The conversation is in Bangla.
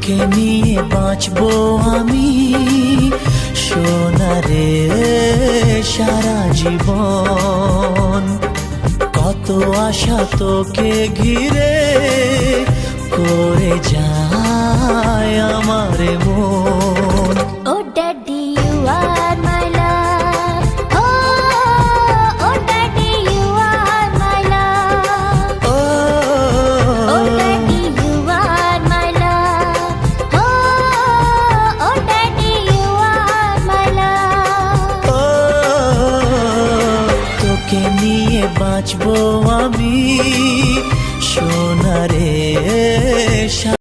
তোকে নিয়ে বাঁচবো আমি সোনারে সারা জীবন। কত আশা তোকে ঘিরে করে যায় আমার মন। Oh daddy you are my love, oh daddy you are my love, oh daddy you are my love, oh daddy you are my love. তোকে নিয়ে বাঁচবো আমি